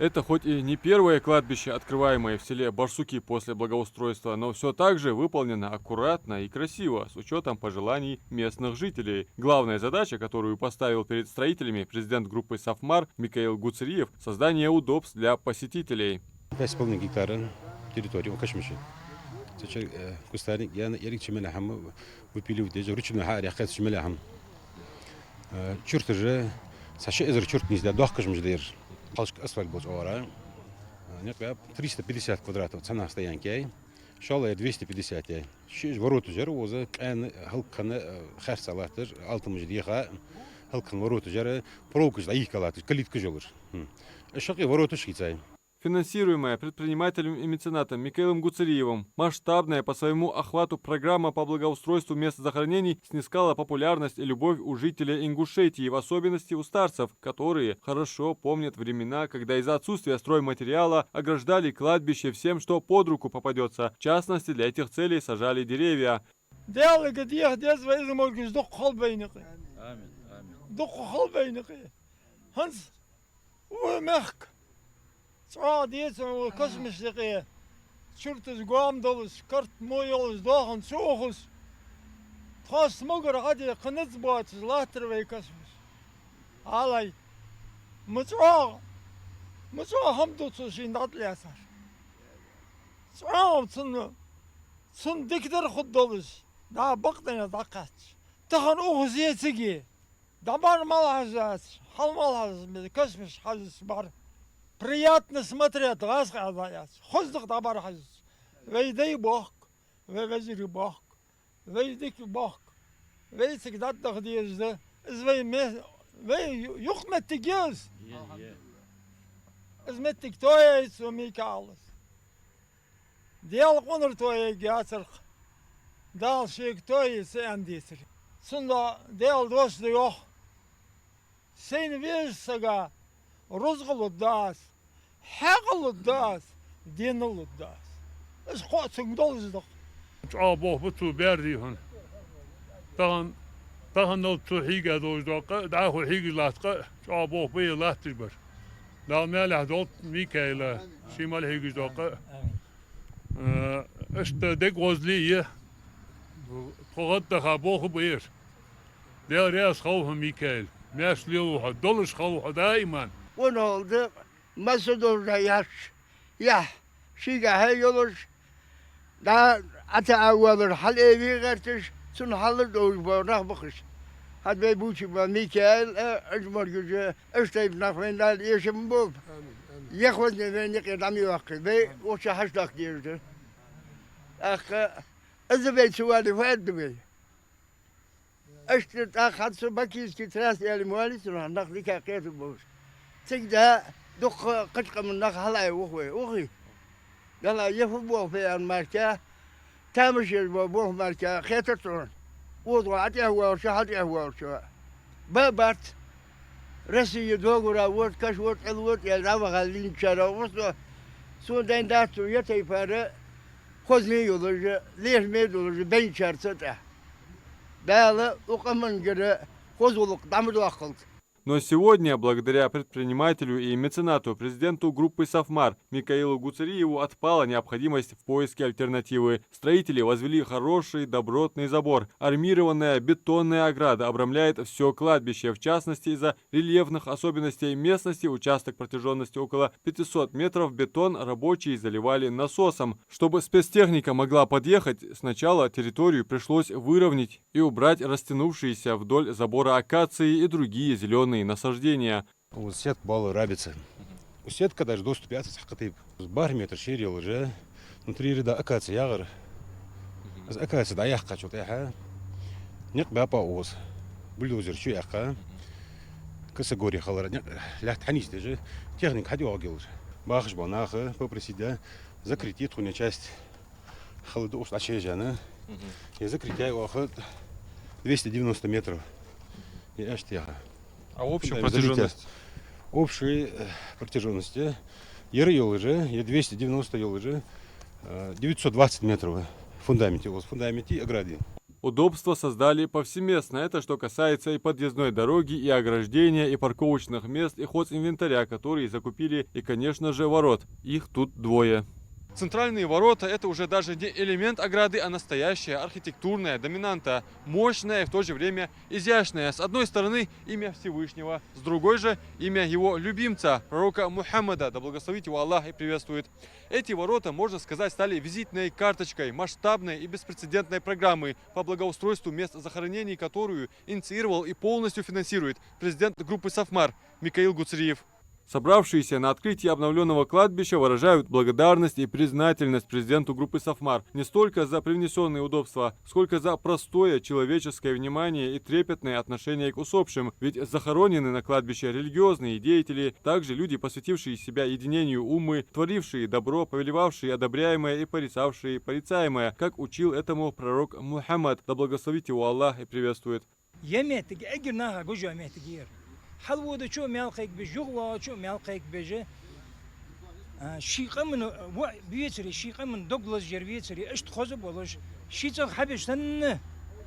Это хоть и не первое кладбище, открываемое в селе Барсуки после благоустройства, но все так же выполнено аккуратно и красиво, с учетом пожеланий местных жителей. Главная задача, которую поставил перед строителями президент группы «Сафмар» Микаил Гуцериев – создание удобств для посетителей. 5,5 гектара территории Кашмиши. Кустарник я ярик чемелахам выпили в деже ручную хари ахат чемелахам. Чуртже саше изр чурт не для дох кашмждер. Халшк асфальт был ора. Нет, 350 квадратов цена стоянки. Шалая 250. Шиш ворота жер оза кан халкана харсалатыр 60 дига халкан ворота жер провкаж айкалат калитка жолыр. Шаки ворота шкицай. Финансируемая предпринимателем и меценатом Микаилом Гуцериевым, масштабная по своему охвату программа по благоустройству мест захоронений снискала популярность и любовь у жителей Ингушетии, в особенности у старцев, которые хорошо помнят времена, когда из-за отсутствия стройматериала ограждали кладбище всем, что под руку попадется. В частности, для этих целей сажали деревья. Tradition kosmische Schurtes Guamdols, Kurt Moyols, Dachen, Sochus. Fast Mugger had je Knitsbots, later way kosmis. Alay. Mutra Hamduts in dat leser. Sun dikter Huddols, da Bakdana Dakats. Tahan Ozietsigi. Dabar Malhazas, Halmalhaz, Kosmis has bar. Приятно смотреть, рассказать. Хоздах добар хаз. Вейдей бог, вейзери бог, вейдик бог. Вейсик даттах диезде. Вей юхмет тигез. Изметтик тояйц у Микалас. Диал конор тояй гяцерх. Дал шик тояйц эндисер. Сунда диал дош диох. Сейн веш сага. Розгал дас. حقل الداس دين الداس ايش قوت سندولز دق ابو بتو بيردي هون طهن نو تو حيقه دوز دق داخل حيق لاتق ابو بي لاتجبر لا ماله دوت ميكايل شمال حيق دق است دق وزليه قد دخبوه بير ده رياس خوف ميكايل ماش ليو دولش خوف دائما ونولد Masudor yaş, ya, şiga hayolur, da ata avalar hal evi gertiş, sun halı doğru bağırnak bakış. Hadi bey bu çıkma Mikael, ajmar gücü, östeyip nakvendal yaşam bol. Yakvaz neven yakadami vakti, bey o şahştak diyordu. Az bey suali faydı bey. İşte takhatsı bakiz ki tras yani muhalifin nakli kakiyatı boş. Tıkda دخ قشقة من نخ هلا وخي يلا يفبوه في المركة تامشي بوه مركة خيترتون وضع عتيه ورشة عتيه ورشة بابات رسي يدوغرا ورد كش ورد الورد يلعب غالين شارع وصل سون دين داتو يتي فارق خذني يولج ليش ما يولج بين شارع دالا وقمن جرا خذولك دامدو أخلت. Но сегодня, благодаря предпринимателю и меценату, президенту группы «Сафмар» Микаилу Гуцериеву отпала необходимость в поиске альтернативы. Строители возвели хороший добротный забор. Армированная бетонная ограда обрамляет все кладбище. В частности, из-за рельефных особенностей местности участок протяженностью около 500 метров бетон рабочие заливали насосом. Чтобы спецтехника могла подъехать, сначала территорию пришлось выровнять и убрать растянувшиеся вдоль забора акации и другие зеленые насаждения. Сетка была рабица. У сетка даже до 150 сахкатыб. Бар метр ширил уже. Внутри ряда акация ягр. Акация да яхка что-то яха. Нет бапа оз. Бульдозер что яха. Косогорье халара. Лят ханис даже. Техник ходил огил. Бахш банаха попросить да закрыть эту часть халды уж очежана. И закрыть его 290 метров. И аж тяга. А общая протяженность? Общей протяженности яры елыжи, 290 елыжи, 920 метров в фундаменте ограды. Удобства создали повсеместно. Это что касается и подъездной дороги, и ограждения, и парковочных мест, и хозинвентаря, которые закупили, и, конечно же, ворот. Их тут двое. Центральные ворота – это уже даже не элемент ограды, а настоящая архитектурная доминанта. Мощная и в то же время изящная. С одной стороны имя Всевышнего, с другой же имя его любимца, пророка Мухаммада, да благословит его Аллах и приветствует. Эти ворота, можно сказать, стали визитной карточкой масштабной и беспрецедентной программы по благоустройству мест захоронений, которую инициировал и полностью финансирует президент группы «Сафмар» Микаил Гуцериев. Собравшиеся на открытии обновленного кладбища выражают благодарность и признательность президенту группы «Сафмар» не столько за привнесенные удобства, сколько за простое человеческое внимание и трепетное отношение к усопшим. Ведь захоронены на кладбище религиозные деятели, также люди, посвятившие себя единению уммы, творившие добро, повелевавшие одобряемое и порицавшие порицаемое, как учил этому пророк Мухаммад, да благословит его Аллах и приветствует. حلوة شو مالقيك بجوا شو مالقيك بجا شيقة من بيتري شيقة من دوغلاس جربيتري اشت خزب ولش شيتر حبش سن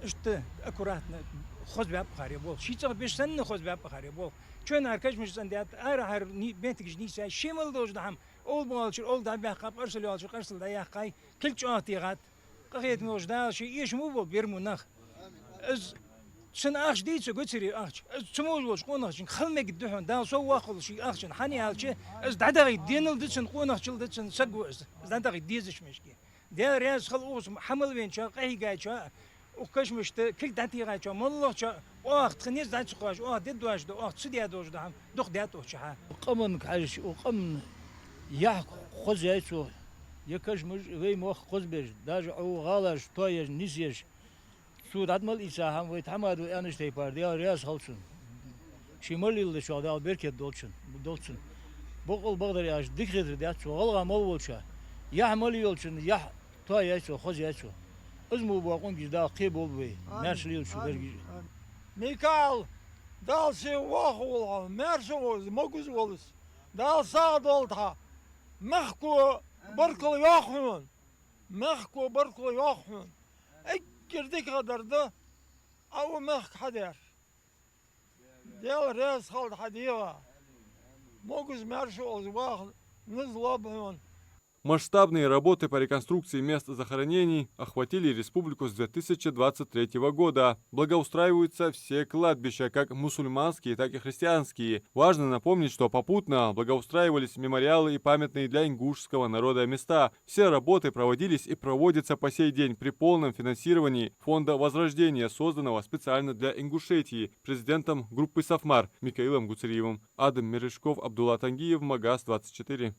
اشت اكوراتنا خز باب خاري بول شيتر بيش سن خز باب خاري بول شو ناركش مش سندات هر بنتك نيسا شمال دوج دهم اول بالش اول دا بقى ارسل يالش ارسل دا يقاي كل جاتيغات قريت موج دا شي ايش مو بول بيرمونخ از شن أخش ديتش قلتلي أخش تموج قون أخشين خلنا قدوحون دا سو واخذ شيء أخشين حني هالشيء إز دعدغي دين الدتشن قون أخشل دتشن سقو إز دعدغي ديزش مشكي دا رياز خل أوس حمل بين شا قهي قاعد شا وكش مشت كل دعتي قاعد شا مالله شا وقت خنيز دعت شقاش دد واش دو وقت سدي دوش دهم دخ دعت وشها قمن كعش وقمن يا خذ يسوع يكش مش غير مخ خذ بيج داج أو غالش طايج نسيج سورات مال إسحاق ويتحمد وأنش تيبار ديال رياس خلصن شمال اللي شو ديال بركة دولشن بقول بقدر ياش دكتور ديال شو غلغة مال ولشة يا مال يولشن يا طاي يسوع خذ يسوع اسمه بقول جدا قبول بي ماشي يولشوا برجي ميكال دال شي واخول مارشو موجز ولس دال صاد ولتها مخكو بركل ياخون مخكو بركل ياخون كردك قدرده أو مخ حدير ديال رئيس خالد حديقة موجز مارشو أزواج نزلوا بهون. Масштабные работы по реконструкции мест захоронений охватили республику с 2023 года. Благоустраиваются все кладбища, как мусульманские, так и христианские. Важно напомнить, что попутно благоустраивались мемориалы и памятные для ингушского народа места. Все работы проводились и проводятся по сей день при полном финансировании Фонда Возрождения, созданного специально для Ингушетии, президентом группы «Сафмар» Микаилом Гуцериевым. Адам Мережков, Абдулла Тангиев, Магаз 24.